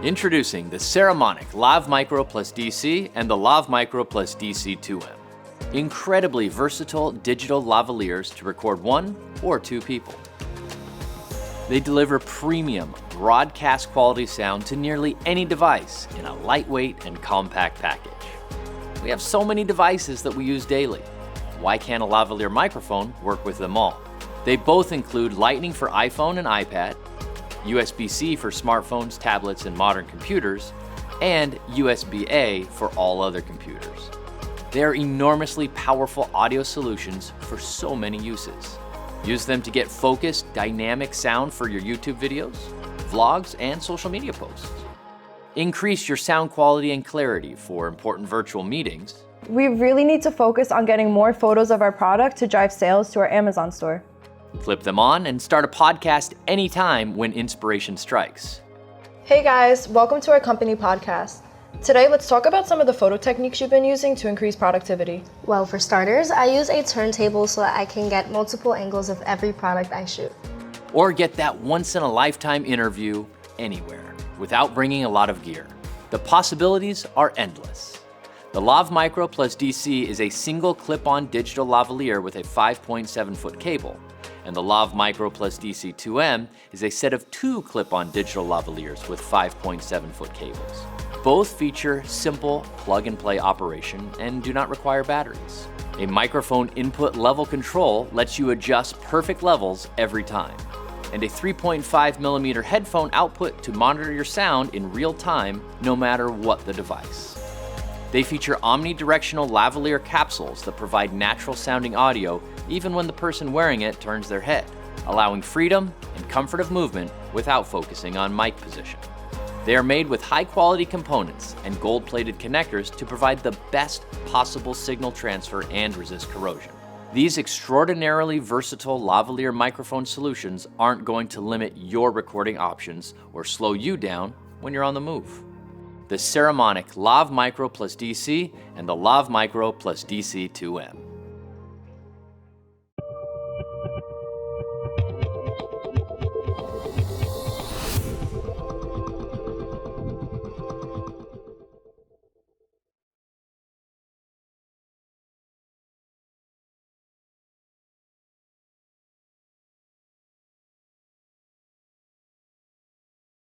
Introducing the Saramonic LavMicro+DC and the LavMicro+DC2M. Incredibly versatile digital lavaliers to record 1 or 2 people. They deliver premium, broadcast quality sound to nearly any device in a lightweight and compact package. We have so many devices that we use daily. Why can't a lavalier microphone work with them all? They both include Lightning for iPhone and iPad, USB-C for smartphones, tablets, and modern computers, and USB-A for all other computers. They are enormously powerful audio solutions for so many uses. Use them to get focused, dynamic sound for your YouTube videos, vlogs, and social media posts. Increase your sound quality and clarity for important virtual meetings. We really need to focus on getting more photos of our product to drive sales to our Amazon store. Flip them on and start a podcast anytime when inspiration strikes. Hey guys, welcome to our company podcast. Today, let's talk about some of the photo techniques you've been using to increase productivity. Well, for starters, I use a turntable so that I can get multiple angles of every product I shoot. Or get that once-in-a-lifetime interview anywhere without bringing a lot of gear. The possibilities are endless. The LavMicro+DC is a single clip-on digital lavalier with a 5.7-foot cable, and the LavMicro+DC2M is a set of 2 clip-on digital lavaliers with 5.7-foot cables. Both feature simple plug-and-play operation and do not require batteries. A microphone input level control lets you adjust perfect levels every time, and a 3.5mm headphone output to monitor your sound in real time no matter what the device. They feature omnidirectional lavalier capsules that provide natural sounding audio even when the person wearing it turns their head, allowing freedom and comfort of movement without focusing on mic position. They are made with high-quality components and gold-plated connectors to provide the best possible signal transfer and resist corrosion. These extraordinarily versatile lavalier microphone solutions aren't going to limit your recording options or slow you down when you're on the move. The Saramonic LavMicro+DC and the LavMicro+DC2M.